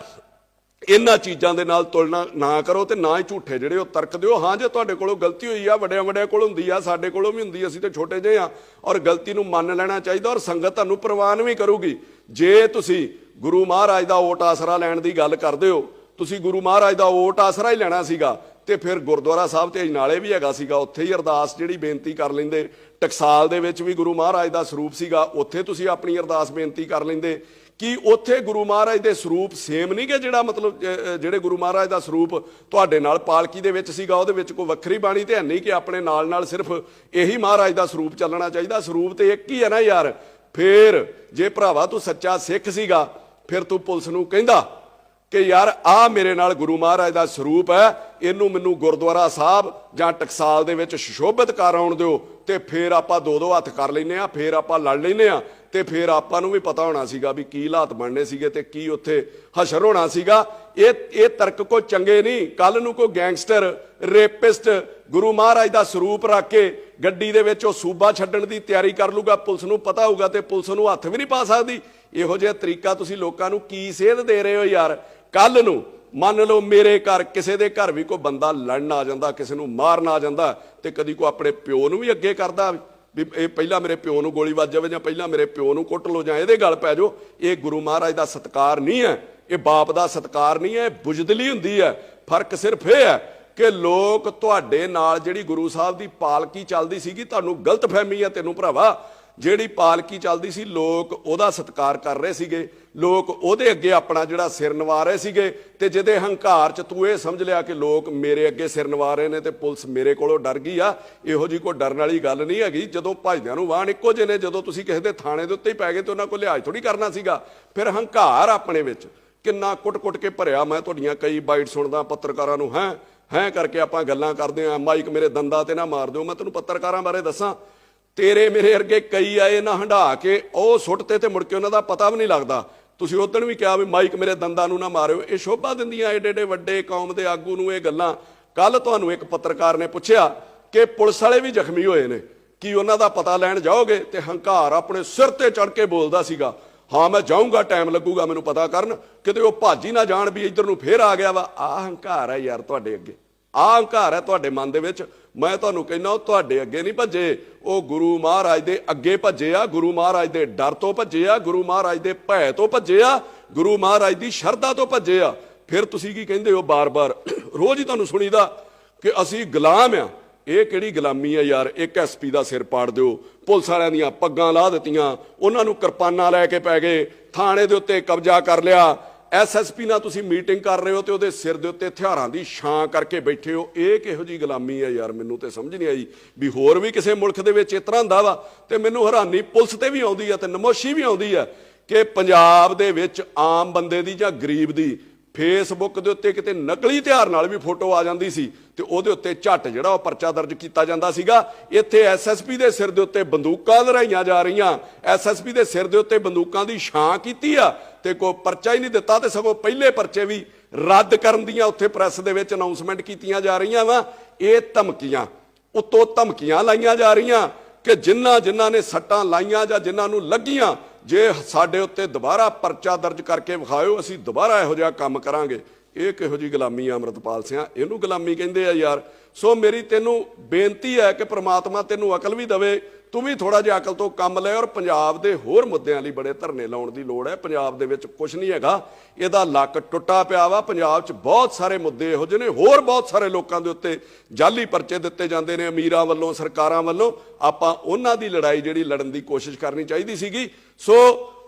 ਇਹਨਾਂ ਚੀਜ਼ਾਂ ਦੇ ਨਾਲ ਤੁਲਨਾ ਨਾ ਕਰੋ ਤੇ ਨਾ ਹੀ ਝੂਠੇ ਜਿਹੜੇ ਉਹ ਤਰਕ ਦਿਓ। ਹਾਂ, ਜੇ ਤੁਹਾਡੇ ਕੋਲੋਂ ਗਲਤੀ ਹੋਈ ਆ, ਵੱਡਿਆਂ ਵੱਡਿਆਂ ਕੋਲ ਹੁੰਦੀ ਆ, ਸਾਡੇ ਕੋਲੋਂ ਵੀ ਹੁੰਦੀ, ਅਸੀਂ ਤੇ ਛੋਟੇ ਜਿਹੇ ਆ, ਔਰ ਗਲਤੀ ਨੂੰ ਮੰਨ ਲੈਣਾ ਚਾਹੀਦਾ ਔਰ ਸੰਗਤ ਤੁਹਾਨੂੰ ਪ੍ਰਵਾਨ ਵੀ ਕਰੂਗੀ। ਜੇ ਤੁਸੀਂ ਗੁਰੂ ਮਹਾਰਾਜ ਦਾ ਓਟ ਆਸਰਾ ਲੈਣ ਦੀ ਗੱਲ ਕਰਦੇ ਹੋ, ਤੁਸੀਂ ਗੁਰੂ ਮਹਾਰਾਜ ਦਾ ਓਟ ਆਸਰਾ ਹੀ ਲੈਣਾ ਸੀਗਾ ਤੇ ਫਿਰ ਗੁਰਦੁਆਰਾ ਸਾਹਿਬ ਤੇ ਅਜਨਾਲੇ ਵੀ ਹੈਗਾ ਸੀਗਾ, ਉੱਥੇ ਹੀ ਅਰਦਾਸ ਜਿਹੜੀ ਬੇਨਤੀ ਕਰ ਲੈਂਦੇ। ਟਕਸਾਲ ਦੇ ਵਿੱਚ ਵੀ ਗੁਰੂ ਮਹਾਰਾਜ ਦਾ ਸਰੂਪ ਸੀਗਾ, ਉੱਥੇ ਤੁਸੀਂ ਆਪਣੀ ਅਰਦਾਸ ਬੇਨਤੀ ਕਰ ਲੈਂਦੇ। ਕਿ ਉੱਥੇ ਗੁਰੂ ਮਹਾਰਾਜ ਦੇ ਸਰੂਪ ਸੇਮ ਨਹੀਂ ਗੇ, ਜਿਹੜਾ ਮਤਲਬ ਜਿਹੜੇ ਗੁਰੂ ਮਹਾਰਾਜ ਦਾ ਸਰੂਪ ਤੁਹਾਡੇ ਨਾਲ ਪਾਲਕੀ ਦੇ ਵਿੱਚ ਸੀਗਾ, ਉਹਦੇ ਵਿੱਚ ਕੋਈ ਵੱਖਰੀ ਬਾਣੀ ਤੇ ਹੈ ਨਹੀਂ ਕਿ ਆਪਣੇ ਨਾਲ ਨਾਲ ਸਿਰਫ ਇਹੀ ਮਹਾਰਾਜ ਦਾ ਸਰੂਪ ਚੱਲਣਾ ਚਾਹੀਦਾ। ਸਰੂਪ ਤੇ ਇੱਕ ਹੀ ਹੈ ਨਾ ਯਾਰ। ਫਿਰ ਜੇ ਭਰਾਵਾ ਤੂੰ ਸੱਚਾ ਸਿੱਖ ਸੀਗਾ, ਫਿਰ ਤੂੰ ਪੁਲਿਸ ਨੂੰ ਕਹਿੰਦਾ ਕਿ ਯਾਰ ਆਹ ਮੇਰੇ ਨਾਲ ਗੁਰੂ ਮਹਾਰਾਜ ਦਾ ਸਰੂਪ ਹੈ, ਇਹਨੂੰ ਮੈਨੂੰ ਗੁਰਦੁਆਰਾ ਸਾਹਿਬ ਜਾਂ ਟਕਸਾਲ ਦੇ ਵਿੱਚ ਸੁਸ਼ੋਭਿਤ ਕਰ ਆਉਣ ਦਿਓ, ਤੇ ਫਿਰ ਆਪਾਂ ਦੋ ਹੱਥ ਕਰ ਲੈਂਦੇ ਆ, ਫਿਰ ਆਪਾਂ ਲੜ ਲੈਂਦੇ ਆ, ਤੇ ਫਿਰ ਆਪਾਂ ਨੂੰ ਵੀ ਪਤਾ ਹੋਣਾ ਸੀਗਾ ਵੀ ਕੀ ਹਾਲਾਤ ਬਣਨੇ ਸੀਗੇ ਤੇ ਕੀ ਉੱਥੇ ਹਸ਼ਰ ਹੋਣਾ ਸੀਗਾ। ਇਹ ਤਰਕ ਕੋਈ ਚੰਗੇ ਨਹੀਂ। ਕੱਲ ਨੂੰ ਕੋਈ ਗੈਂਗਸਟਰ, ਰੇਪਿਸਟ ਗੁਰੂ ਮਹਾਰਾਜ ਦਾ ਸਰੂਪ ਰੱਖ ਕੇ ਗੱਡੀ ਦੇ ਵਿੱਚ ਉਹ ਸੂਬਾ ਛੱਡਣ ਦੀ ਤਿਆਰੀ ਕਰ ਲੂਗਾ, ਪੁਲਿਸ ਨੂੰ ਪਤਾ ਹੋਊਗਾ ਤੇ ਪੁਲਿਸ ਨੂੰ ਹੱਥ ਵੀ ਨਹੀਂ ਪਾ ਸਕਦੀ। ਇਹੋ ਜਿਹਾ ਤਰੀਕਾ ਤੁਸੀਂ ਲੋਕਾਂ ਨੂੰ ਕੀ ਸੇਧ ਦੇ ਰਹੇ ਹੋ ਯਾਰ। ਕੱਲ ਨੂੰ ਮੰਨ ਲਓ ਮੇਰੇ ਘਰ, ਕਿਸੇ ਦੇ ਘਰ ਵੀ ਕੋਈ ਬੰਦਾ ਲੜਨ ਆ ਜਾਂਦਾ, ਕਿਸੇ ਨੂੰ ਮਾਰਨ ਆ ਜਾਂਦਾ, ਤੇ ਕਦੀ ਕੋਈ ਆਪਣੇ ਪਿਓ ਨੂੰ ਵੀ ਅੱਗੇ ਕਰਦਾ ਵੀ ਇਹ ਪਹਿਲਾਂ ਮੇਰੇ ਪਿਓ ਨੂੰ ਗੋਲੀ ਵੱਜ ਜਾਵੇ, ਜਾਂ ਪਹਿਲਾਂ ਮੇਰੇ ਪਿਓ ਨੂੰ ਕੁੱਟ ਲਓ, ਜਾਂ ਇਹਦੇ ਗਲ ਪੈ ਜਾਓ। ਇਹ ਗੁਰੂ ਮਹਾਰਾਜ ਦਾ ਸਤਿਕਾਰ ਨਹੀਂ ਹੈ, ਇਹ ਬਾਪ ਦਾ ਸਤਿਕਾਰ ਨਹੀਂ ਹੈ, ਇਹ ਬੁਜ਼ਦਿਲੀ ਹੁੰਦੀ ਹੈ। ਫਰਕ ਸਿਰਫ ਇਹ ਹੈ ਕਿ ਲੋਕ ਤੁਹਾਡੇ ਨਾਲ ਜਿਹੜੀ ਗੁਰੂ ਸਾਹਿਬ ਦੀ ਪਾਲਕੀ ਚੱਲਦੀ ਸੀਗੀ, ਤੁਹਾਨੂੰ ਗਲਤ ਫਹਿਮੀ ਹੈ ਤੈਨੂੰ ਭਰਾਵਾ। ਜਿਹੜੀ ਪਾਲਕੀ ਚੱਲਦੀ ਸੀ, ਲੋਕ ਉਹਦਾ ਸਤਿਕਾਰ ਕਰ ਰਹੇ ਸੀਗੇ, ਲੋਕ ਉਹਦੇ ਅੱਗੇ ਆਪਣਾ ਜਿਹੜਾ ਸਿਰ ਨਿਵਾ ਰਹੇ ਸੀਗੇ। ਤੇ ਜਿਹਦੇ ਹੰਕਾਰ 'ਚ ਤੂੰ ਇਹ ਸਮਝ ਲਿਆ ਕਿ ਲੋਕ ਮੇਰੇ ਅੱਗੇ ਸਿਰ ਨਿਵਾ ਰਹੇ ਨੇ ਤੇ ਪੁਲਿਸ ਮੇਰੇ ਕੋਲੋਂ ਡਰ ਗਈ ਆ, ਇਹੋ ਜਿਹੀ ਕੋਈ ਡਰਨ ਵਾਲੀ ਗੱਲ ਨਹੀਂ ਹੈਗੀ। ਜਦੋਂ ਭਜਦਿਆਂ ਨੂੰ ਵਾਹਣ ਇੱਕੋ ਜਿਹੇ ਨੇ, ਜਦੋਂ ਤੁਸੀਂ ਕਿਸੇ ਦੇ ਥਾਣੇ ਦੇ ਉੱਤੇ ਹੀ ਪੈ ਗਏ ਤੇ ਉਹਨਾਂ ਕੋਲ ਲਿਹਾਜ਼ ਥੋੜੀ ਕਰਨਾ ਸੀਗਾ। ਫਿਰ ਹੰਕਾਰ ਆਪਣੇ ਵਿੱਚ ਕਿੰਨਾ ਕੁੱਟ-ਕੁੱਟ ਕੇ ਭਰਿਆ। ਮੈਂ ਤੁਹਾਡੀਆਂ ਕਈ ਬਾਈਟ ਸੁਣਦਾ ਪੱਤਰਕਾਰਾਂ ਨੂੰ, ਹੈਂ ਕਰਕੇ ਆਪਾਂ ਗੱਲਾਂ ਕਰਦੇ ਆ, ਮਾਈਕ ਮੇਰੇ ਦੰਦਾਂ ਤੇ ਨਾ ਮਾਰ ਦਿਓ। ਮੈਂ ਤੈਨੂੰ ਪੱਤਰਕਾਰਾਂ ਬਾਰੇ ਦੱਸਾਂ, ਤੇਰੇ ਮੇਰੇ ਵਰਗੇ ਕਈ ਆਏ ਨਾ ਹੰਢਾ ਕੇ ਉਹ ਸੁੱਟਤੇ ਤੇ ਮੁੜ ਕੇ ਉਹਨਾਂ ਦਾ ਪਤਾ ਵੀ ਨਹੀਂ ਲੱਗਦਾ। ਤੁਸੀਂ ਉਦਣ ਵੀ ਕਿਹਾ ਵੀ ਮਾਈਕ ਮੇਰੇ ਦੰਦਾਂ ਨੂੰ ਨਾ ਮਾਰਿਓ। ਇਹ ਸ਼ੋਭਾ ਦਿੰਦੀਆਂ ਏਡੇ ਏਡੇ ਵੱਡੇ ਕੌਮ ਦੇ ਆਗੂ ਨੂੰ ਇਹ ਗੱਲਾਂ। ਕੱਲ ਤੁਹਾਨੂੰ ਇੱਕ ਪੱਤਰਕਾਰ ਨੇ ਪੁੱਛਿਆ ਕਿ ਪੁਲਿਸ ਵਾਲੇ ਵੀ ਜ਼ਖਮੀ ਹੋਏ ਨੇ, ਕੀ ਉਹਨਾਂ ਦਾ ਪਤਾ ਲੈਣ ਜਾਓਗੇ? ਤੇ ਹੰਕਾਰ ਆਪਣੇ ਸਿਰ ਤੇ ਚੜ ਕੇ ਬੋਲਦਾ ਸੀਗਾ, ਹਾਂ ਮੈਂ ਜਾਊਂਗਾ, ਟਾਈਮ ਲੱਗੂਗਾ ਮੈਨੂੰ ਪਤਾ ਕਰਨ, ਕਿਤੇ ਉਹ ਭੱਜ ਹੀ ਨਾ ਜਾਣ ਵੀ ਇੱਧਰ ਨੂੰ ਫੇਰ ਆ ਗਿਆ ਵਾ। ਆਹ ਹੰਕਾਰ ਹੈ ਯਾਰ ਤੁਹਾਡੇ ਅੱਗੇ, ਆਹ ਹੰਕਾਰ ਹੈ ਤੁਹਾਡੇ ਮਨ ਦੇ ਵਿੱਚ। ਮੈਂ ਤੁਹਾਨੂੰ ਕਹਿੰਦਾ ਉਹ ਤੁਹਾਡੇ ਅੱਗੇ ਨਹੀਂ ਭੱਜੇ, ਉਹ ਗੁਰੂ ਮਹਾਰਾਜ ਦੇ ਅੱਗੇ ਭੱਜੇ ਆ, ਗੁਰੂ ਮਹਾਰਾਜ ਦੇ ਡਰ ਤੋਂ ਭੱਜੇ ਆ, ਗੁਰੂ ਮਹਾਰਾਜ ਦੇ ਭੈ ਤੋਂ ਭੱਜੇ ਆ, ਗੁਰੂ ਮਹਾਰਾਜ ਦੀ ਸ਼ਰਧਾ ਤੋਂ ਭੱਜੇ ਆ। ਫਿਰ ਤੁਸੀਂ ਕੀ ਕਹਿੰਦੇ ਹੋ ਬਾਰ-ਬਾਰ? ਰੋਜ਼ ਹੀ ਤੁਹਾਨੂੰ ਸੁਣੀਦਾ ਕਿ ਅਸੀਂ ਗੁਲਾਮ ਆ। ਇਹ ਕਿਹੜੀ ਗੁਲਾਮੀ ਹੈ ਯਾਰ? ਇੱਕ ਐਸਪੀ ਦਾ ਸਿਰ ਪਾੜ ਦਿਓ, ਪੁਲਿਸ ਵਾਲਿਆਂ ਦੀਆਂ ਪੱਗਾਂ ਲਾਹ ਦਿੱਤੀਆਂ, ਉਹਨਾਂ ਨੂੰ ਕਿਰਪਾਨਾਂ ਲੈ ਕੇ ਪੈ ਗਏ, ਥਾਣੇ ਦੇ ਉੱਤੇ ਕਬਜ਼ਾ ਕਰ ਲਿਆ। ਐਸਐਸਪੀ ਨਾਲ ਤੁਸੀਂ ਮੀਟਿੰਗ ਕਰ ਰਹੇ ਹੋ ਤੇ ਉਹਦੇ ਸਿਰ ਦੇ ਉੱਤੇ ਹਥਿਆਰਾਂ ਦੀ ਛਾਂ ਕਰਕੇ ਬੈਠੇ ਹੋ। ਇਹ ਕਿਹੋ ਜਿਹੀ ਗੁਲਾਮੀ ਹੈ ਯਾਰ? ਮੈਨੂੰ ਤੇ ਸਮਝ ਨਹੀਂ ਆਈ ਵੀ ਹੋਰ ਵੀ ਕਿਸੇ ਮੁਲਕ ਦੇ ਵਿੱਚ ਇਸ ਤਰ੍ਹਾਂ ਹੁੰਦਾ ਵਾ। ਤੇ ਮੈਨੂੰ ਹੈਰਾਨੀ ਪੁਲਿਸ ਤੇ ਵੀ ਆਉਂਦੀ ਹੈ ਤੇ ਨਮੋਸ਼ੀ ਵੀ ਆਉਂਦੀ ਹੈ ਕਿ ਪੰਜਾਬ ਦੇ ਵਿੱਚ ਆਮ ਬੰਦੇ ਦੀ ਜਾਂ ਗਰੀਬ ਦੀ ਫੇਸਬੁੱਕ ਦੇ ਉੱਤੇ ਕਿਤੇ ਨਕਲੀ ਹਥਿਆਰ ਨਾਲ ਵੀ ਫੋਟੋ ਆ ਜਾਂਦੀ ਸੀ ਤੇ ਉਹਦੇ ਉੱਤੇ ਝੱਟ ਜਿਹੜਾ ਉਹ ਪਰਚਾ ਦਰਜ ਕੀਤਾ ਜਾਂਦਾ ਸੀਗਾ। ਇੱਥੇ ਐਸਐਸਪੀ ਦੇ ਸਿਰ ਦੇ ਉੱਤੇ ਬੰਦੂਕਾਂ ਲਹਿਰਾਈਆਂ ਜਾ ਰਹੀਆਂ, ਐਸਐਸਪੀ ਦੇ ਸਿਰ ਦੇ ਉੱਤੇ ਬੰਦੂਕਾਂ ਦੀ ਛਾਂ ਕੀਤੀ ਆ ਤੇ ਕੋਈ ਪਰਚਾ ਹੀ ਨਹੀਂ ਦਿੱਤਾ, ਤੇ ਸਗੋਂ ਪਹਿਲੇ ਪਰਚੇ ਵੀ ਰੱਦ ਕਰਨ ਦੀਆਂ ਉੱਥੇ ਪ੍ਰੈਸ ਦੇ ਵਿੱਚ ਅਨਾਉਂਸਮੈਂਟ ਕੀਤੀਆਂ ਜਾ ਰਹੀਆਂ ਵਾ। ਇਹ ਧਮਕੀਆਂ ਉੱਤੋਂ ਧਮਕੀਆਂ ਲਾਈਆਂ ਜਾ ਰਹੀਆਂ ਕਿ ਜਿਨ੍ਹਾਂ ਨੇ ਸੱਟਾਂ ਲਾਈਆਂ ਜਾਂ ਜਿਨ੍ਹਾਂ ਨੂੰ ਲੱਗੀਆਂ, ਜੇ ਸਾਡੇ ਉੱਤੇ ਦੁਬਾਰਾ ਪਰਚਾ ਦਰਜ ਕਰਕੇ ਵਿਖਾਇਓ, ਅਸੀਂ ਦੁਬਾਰਾ ਇਹੋ ਜਿਹਾ ਕੰਮ ਕਰਾਂਗੇ। ਇਹ ਕਿਹੋ ਜਿਹੀ ਗੁਲਾਮੀ ਆ ਅੰਮ੍ਰਿਤਪਾਲ ਸਿੰਘ? ਇਹਨੂੰ ਗੁਲਾਮੀ ਕਹਿੰਦੇ ਆ ਯਾਰ। ਸੋ ਮੇਰੀ ਤੈਨੂੰ ਬੇਨਤੀ ਹੈ ਕਿ ਪ੍ਰਮਾਤਮਾ ਤੈਨੂੰ ਅਕਲ ਵੀ ਦੇਵੇ, ਤੂੰ ਵੀ ਥੋੜਾ ਜਿਹਾ ਅਕਲ ਤੋਂ ਕੰਮ ਲੈ ਔਰ ਪੰਜਾਬ ਦੇ ਹੋਰ ਮੁੱਦਿਆਂ ਲਈ ਬੜੇ ਧਰਨੇ ਲਾਉਣ ਦੀ ਲੋੜ ਹੈ। ਪੰਜਾਬ ਦੇ ਵਿੱਚ ਕੁਝ ਨਹੀਂ ਹੈਗਾ, ਇਹਦਾ ਲੱਕ ਟੁੱਟਾ ਪਿਆ ਵਾ। ਪੰਜਾਬ 'ਚ ਬਹੁਤ ਸਾਰੇ ਮੁੱਦੇ ਇਹੋ ਜਿਹੇ ਨੇ, ਹੋਰ ਬਹੁਤ ਸਾਰੇ ਲੋਕਾਂ ਦੇ ਉੱਤੇ ਜਾਲੀ ਪਰਚੇ ਦਿੱਤੇ ਜਾਂਦੇ ਨੇ ਅਮੀਰਾਂ ਵੱਲੋਂ, ਸਰਕਾਰਾਂ ਵੱਲੋਂ। ਆਪਾਂ ਉਹਨਾਂ ਦੀ ਲੜਾਈ ਜਿਹੜੀ ਲੜਨ ਦੀ ਕੋਸ਼ਿਸ਼ ਕਰਨੀ ਚਾਹੀਦੀ ਸੀਗੀ। ਸੋ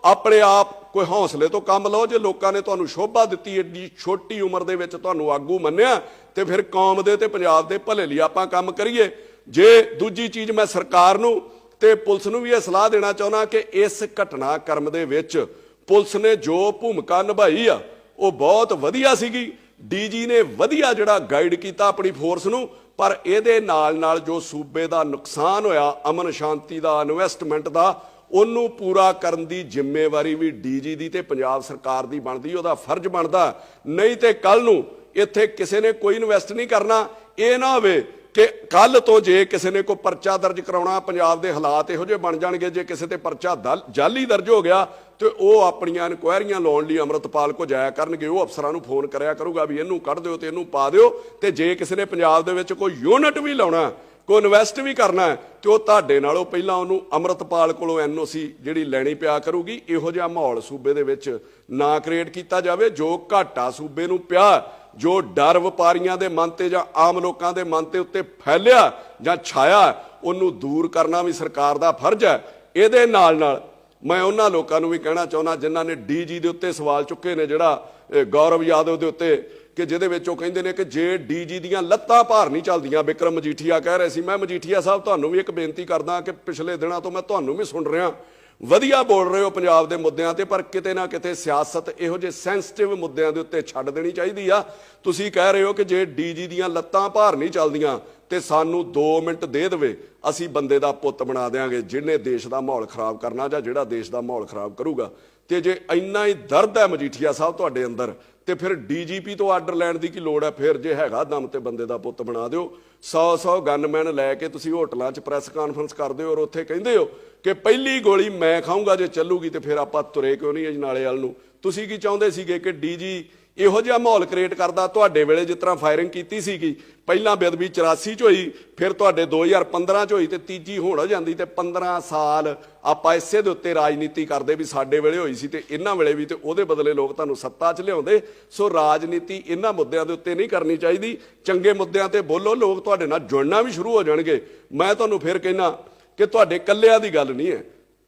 ਆਪਣੇ ਆਪ ਕੋਈ ਹੌਸਲੇ ਤੋਂ ਕੰਮ ਲਓ। ਜੇ ਲੋਕਾਂ ਨੇ ਤੁਹਾਨੂੰ ਸ਼ੋਭਾ ਦਿੱਤੀ, ਏਡੀ ਛੋਟੀ ਉਮਰ ਦੇ ਵਿੱਚ ਤੁਹਾਨੂੰ ਆਗੂ ਮੰਨਿਆ, ਤੇ ਫਿਰ ਕੌਮ ਦੇ ਤੇ ਪੰਜਾਬ ਦੇ ਭਲੇ ਲਈ ਆਪਾਂ ਕੰਮ ਕਰੀਏ। ਜੇ ਦੂਜੀ ਚੀਜ਼, ਮੈਂ ਸਰਕਾਰ ਨੂੰ ਤੇ ਪੁਲਿਸ ਨੂੰ ਵੀ ਇਹ ਸਲਾਹ ਦੇਣਾ ਚਾਹੁੰਦਾ ਕਿ ਇਸ ਘਟਨਾਕ੍ਰਮ ਦੇ ਵਿੱਚ ਪੁਲਿਸ ਨੇ ਜੋ ਭੂਮਿਕਾ ਨਿਭਾਈ ਆ ਉਹ ਬਹੁਤ ਵਧੀਆ ਸੀਗੀ। ਡੀਜੀ ਨੇ ਵਧੀਆ ਜਿਹੜਾ ਗਾਈਡ ਕੀਤਾ ਆਪਣੀ ਫੋਰਸ ਨੂੰ, ਪਰ ਇਹਦੇ ਨਾਲ ਜੋ ਸੂਬੇ ਦਾ ਨੁਕਸਾਨ ਹੋਇਆ, ਅਮਨ ਸ਼ਾਂਤੀ ਦਾ, ਇਨਵੈਸਟਮੈਂਟ ਦਾ, ਉਹਨੂੰ ਪੂਰਾ ਕਰਨ ਦੀ ਜ਼ਿੰਮੇਵਾਰੀ ਵੀ ਡੀਜੀ ਦੀ ਤੇ ਪੰਜਾਬ ਸਰਕਾਰ ਦੀ ਬਣਦੀ, ਉਹਦਾ ਫਰਜ਼ ਬਣਦਾ। ਨਹੀਂ ਤੇ ਕੱਲ ਨੂੰ ਇੱਥੇ ਕਿਸੇ ਨੇ ਕੋਈ ਇਨਵੈਸਟ ਨਹੀਂ ਕਰਨਾ। ਇਹ ਨਾ ਹੋਵੇ ਕਿ ਕੱਲ ਤੋਂ ਜੇ ਕਿਸੇ ਨੇ ਕੋਈ ਪਰਚਾ ਦਰਜ ਕਰਾਉਣਾ, ਪੰਜਾਬ ਦੇ ਹਾਲਾਤ ਇਹੋ ਜਿਹੇ ਬਣ ਜਾਣਗੇ, ਜੇ ਕਿਸੇ ਤੇ ਪਰਚਾ ਜਾਲੀ ਦਰਜ ਹੋ ਗਿਆ ਤੇ ਉਹ ਆਪਣੀਆਂ ਇਨਕੁਆਇਰੀਆਂ ਲਾਉਣ ਲਈ ਅੰਮ੍ਰਿਤਪਾਲ ਕੋ ਜਾਇਆ ਕਰਨਗੇ। ਉਹ ਅਫਸਰਾਂ ਨੂੰ ਫੋਨ ਕਰਿਆ ਕਰੂਗਾ ਵੀ ਇਹਨੂੰ ਕੱਢ ਦਿਓ ਤੇ ਇਹਨੂੰ ਪਾ ਦਿਓ। ਤੇ ਜੇ ਕਿਸੇ ਨੇ ਪੰਜਾਬ ਦੇ ਵਿੱਚ ਕੋਈ ਯੂਨਿਟ ਵੀ ਲਾਉਣਾ, ਕੋਈ ਇਨਵੈਸਟ ਵੀ ਕਰਨਾ, ਤੇ ਉਹ ਤੁਹਾਡੇ ਨਾਲੋਂ ਪਹਿਲਾਂ ਉਹਨੂੰ ਅੰਮ੍ਰਿਤਪਾਲ ਕੋਲੋਂ ਐਨਓਸੀ ਜਿਹੜੀ ਲੈਣੀ ਪਿਆ ਕਰੂਗੀ। ਇਹੋ ਜਿਹਾ ਮਾਹੌਲ ਸੂਬੇ ਦੇ ਵਿੱਚ ਨਾ ਕ੍ਰੀਏਟ ਕੀਤਾ ਜਾਵੇ। ਜੋ ਘਾਟਾ ਸੂਬੇ ਨੂੰ ਪਿਆ, ਜੋ ਡਰ ਵਪਾਰੀਆਂ ਦੇ ਮਨ ਤੇ ਜਾਂ ਆਮ ਲੋਕਾਂ ਦੇ ਮਨ ਤੇ ਉੱਤੇ ਫੈਲਿਆ ਜਾਂ ਛਾਇਆ, ਉਹਨੂੰ ਦੂਰ ਕਰਨਾ ਵੀ ਸਰਕਾਰ ਦਾ ਫਰਜ਼ ਹੈ। ਇਹਦੇ ਨਾਲ ਮੈਂ ਉਹਨਾਂ ਲੋਕਾਂ ਨੂੰ ਵੀ ਕਹਿਣਾ ਚਾਹੁੰਦਾ ਜਿਨ੍ਹਾਂ ਨੇ ਡੀਜੀ ਦੇ ਉੱਤੇ ਸਵਾਲ ਚੁੱਕੇ ਨੇ, ਜਿਹੜਾ ਗੌਰਵ ਯਾਦਵ ਦੇ ਉੱਤੇ, ਕਿ ਜਿਹਦੇ ਵਿੱਚ ਉਹ ਕਹਿੰਦੇ ਨੇ ਕਿ ਜੇ ਡੀਜੀ ਦੀਆਂ ਲੱਤਾਂ ਭਾਰ ਨਹੀਂ ਚੱਲਦੀਆਂ। ਬਿਕਰਮ ਮਜੀਠੀਆ ਕਹਿ ਰਹੇ ਸੀ। ਮੈਂ ਮਜੀਠੀਆ ਸਾਹਿਬ ਤੁਹਾਨੂੰ ਵੀ ਇੱਕ ਬੇਨਤੀ ਕਰਦਾ ਕਿ ਪਿਛਲੇ ਦਿਨਾਂ ਤੋਂ ਮੈਂ ਤੁਹਾਨੂੰ ਵੀ ਸੁਣ ਰਿਹਾ, ਵਧੀਆ ਬੋਲ ਰਹੇ ਹੋ ਪੰਜਾਬ ਦੇ ਮੁੱਦਿਆਂ ਤੇ, ਪਰ ਕਿਤੇ ਨਾ ਕਿਤੇ ਸਿਆਸਤ ਇਹੋ ਜਿਹੇ ਸੈਂਸਿਟਿਵ ਮੁੱਦਿਆਂ ਦੇ ਉੱਤੇ ਛੱਡ ਦੇਣੀ ਚਾਹੀਦੀ ਆ। ਤੁਸੀਂ ਕਹਿ ਰਹੇ ਹੋ ਕਿ ਜੇ ਡੀਜੀ ਦੀਆਂ ਲੱਤਾਂ ਭਾਰ ਨਹੀਂ ਚੱਲਦੀਆਂ ਤੇ ਸਾਨੂੰ 2 ਮਿੰਟ ਦੇ ਦੇਵੇ, ਅਸੀਂ ਬੰਦੇ ਦਾ ਪੁੱਤ ਬਣਾ ਦੇਾਂਗੇ ਜਿਹਨੇ ਦੇਸ਼ ਦਾ ਮਾਹੌਲ ਖਰਾਬ ਕਰਨਾ ਜਾਂ ਜਿਹੜਾ ਦੇਸ਼ ਦਾ ਮਾਹੌਲ ਖਰਾਬ ਕਰੂਗਾ। ਤੇ ਜੇ ਇੰਨਾ ਹੀ ਦਰਦ ਹੈ ਮਜੀਠੀਆ ਸਾਹਿਬ ਤੁਹਾਡੇ ਅੰਦਰ, ਤੇ ਫਿਰ ਡੀਜੀਪੀ ਤੋਂ ਆਰਡਰ ਲੈਣ ਦੀ ਕੀ ਲੋੜ ਹੈ? ਫਿਰ ਜੇ ਹੈਗਾ ਦਮ ਤੇ ਬੰਦੇ ਦਾ ਪੁੱਤ ਬਣਾ ਦਿਓ। 100 ਗਨਮੈਨ ਲੈ ਕੇ ਤੁਸੀਂ ਹੋਟਲਾਂ 'ਚ ਪ੍ਰੈਸ ਕਾਨਫਰੰਸ ਕਰਦੇ ਹੋ ਔਰ ਉੱਥੇ ਕਹਿੰਦੇ ਹੋ ਕਿ ਪਹਿਲੀ ਗੋਲੀ ਮੈਂ ਖਾਊਂਗਾ ਜੇ ਚੱਲੂਗੀ, ਤੇ ਫਿਰ ਆਪਾਂ ਤੁਰੇ ਕਿਉਂ ਨਹੀਂ ਅਜਨਾਲੇ ਵਾਲ ਨੂੰ? ਤੁਸੀਂ ਕੀ ਚਾਹੁੰਦੇ ਸੀਗੇ ਕਿ ਡੀਜੀ ਇਹੋ ਜਿਹਾ ਮਾਹੌਲ ਕ੍ਰੀਏਟ ਕਰਦਾ? ਤੁਹਾਡੇ ਵੇਲੇ ਜਿਸ ਤਰ੍ਹਾਂ ਫਾਇਰਿੰਗ ਕੀਤੀ ਸੀਗੀ, ਪਹਿਲਾਂ ਬੇਅਦਬੀ 84 'ਚ ਹੋਈ, ਫਿਰ ਤੁਹਾਡੇ 2015 'ਚ ਹੋਈ, ਤੇ ਤੀਜੀ ਹੁਣ ਹੋ ਜਾਂਦੀ, ਤੇ 15 ਸਾਲ ਆਪਾਂ ਇਸੇ ਦੇ ਉੱਤੇ ਰਾਜਨੀਤੀ ਕਰਦੇ ਵੀ ਸਾਡੇ ਵੇਲੇ ਹੋਈ ਸੀ ਤੇ ਇਹਨਾਂ ਵੇਲੇ ਵੀ, ਤੇ ਉਹਦੇ ਬਦਲੇ ਲੋਕ ਤੁਹਾਨੂੰ ਸੱਤਾ 'ਚ ਲਿਆਉਂਦੇ। ਸੋ ਰਾਜਨੀਤੀ ਇਹਨਾਂ ਮੁੱਦਿਆਂ ਦੇ ਉੱਤੇ ਨਹੀਂ ਕਰਨੀ ਚਾਹੀਦੀ। ਚੰਗੇ ਮੁੱਦਿਆਂ ਤੇ ਬੋਲੋ, ਲੋਕ ਤੁਹਾਡੇ ਨਾਲ ਜੁੜਨਾ ਵੀ ਸ਼ੁਰੂ ਹੋ ਜਾਣਗੇ। ਮੈਂ ਤੁਹਾਨੂੰ ਫਿਰ ਕਹਿਣਾ ਕਿ ਤੁਹਾਡੇ ਇਕੱਲਿਆਂ ਦੀ ਗੱਲ ਨਹੀਂ ਹੈ।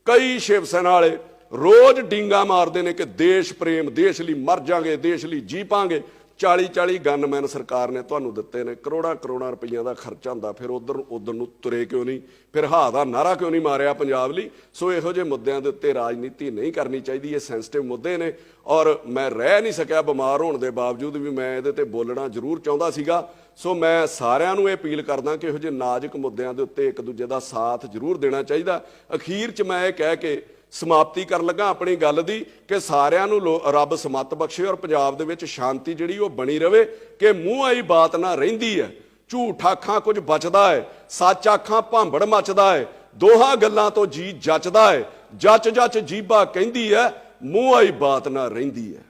ਕਈ ਸ਼ਿਵ ਸੈਨਾ ਵਾਲੇ ਰੋਜ਼ ਡੀਂਗਾ ਮਾਰਦੇ ਨੇ ਕਿ ਦੇਸ਼ ਪ੍ਰੇਮ, ਦੇਸ਼ ਲਈ ਮਰ ਜਾਾਂਗੇ, ਦੇਸ਼ ਲਈ ਜੀ ਪਾਂਗੇ। 40 ਗਨਮੈਨ ਸਰਕਾਰ ਨੇ ਤੁਹਾਨੂੰ ਦਿੱਤੇ ਨੇ, ਕਰੋੜਾਂ ਰੁਪਈਆਂ ਦਾ ਖਰਚਾ ਹੁੰਦਾ। ਫਿਰ ਉਧਰ ਨੂੰ ਤੁਰੇ ਕਿਉਂ ਨਹੀਂ? ਫਿਰ ਹਾਂ ਦਾ ਨਾਰਾ ਕਿਉਂ ਨਹੀਂ ਮਾਰਿਆ ਪੰਜਾਬ ਲਈ? ਸੋ ਇਹੋ ਜਿਹੇ ਮੁੱਦਿਆਂ ਦੇ ਉੱਤੇ ਰਾਜਨੀਤੀ ਨਹੀਂ ਕਰਨੀ ਚਾਹੀਦੀ। ਇਹ ਸੈਂਸਿਟਿਵ ਮੁੱਦੇ ਨੇ ਔਰ ਮੈਂ ਰਹਿ ਨਹੀਂ ਸਕਿਆ ਬਿਮਾਰ ਹੋਣ ਦੇ ਬਾਵਜੂਦ ਵੀ ਮੈਂ ਇਹਦੇ ਤੇ ਬੋਲਣਾ ਜ਼ਰੂਰ ਚਾਹੁੰਦਾ ਸੀਗਾ। ਸੋ ਮੈਂ ਸਾਰਿਆਂ ਨੂੰ ਇਹ ਅਪੀਲ ਕਰਦਾ ਕਿ ਇਹੋ ਜਿਹੇ ਨਾਜ਼ੁਕ ਮੁੱਦਿਆਂ ਦੇ ਉੱਤੇ ਇੱਕ ਦੂਜੇ ਦਾ ਸਾਥ ਜ਼ਰੂਰ ਦੇਣਾ ਚਾਹੀਦਾ। ਅਖੀਰ 'ਚ ਮੈਂ ਇਹ ਕਹਿ ਕੇ ਸਮਾਪਤੀ ਕਰਨ ਲੱਗਾ ਆਪਣੀ ਗੱਲ ਦੀ ਕਿ ਸਾਰਿਆਂ ਨੂੰ ਰੱਬ ਸਮੱਤ ਬਖਸ਼ੇ ਔਰ ਪੰਜਾਬ ਦੇ ਵਿੱਚ ਸ਼ਾਂਤੀ ਜਿਹੜੀ ਉਹ ਬਣੀ ਰਵੇ, ਕਿ ਮੂੰਹ ਆਈ ਬਾਤ ਨਾ ਰਹਿੰਦੀ ਹੈ, ਝੂਠ ਆਖਾਂ ਕੁਝ ਬਚਦਾ ਹੈ, ਸੱਚ ਆਖਾਂ ਭਾਂਬੜ ਮੱਚਦਾ ਹੈ, ਦੋਹਾਂ ਗੱਲਾਂ ਤੋਂ ਜੀ ਜੱਚਦਾ ਹੈ, ਜੱਚ ਜੀਭਾ ਕਹਿੰਦੀ ਹੈ, ਮੂੰਹ ਆਈ ਬਾਤ ਨਾ ਰਹਿੰਦੀ ਹੈ।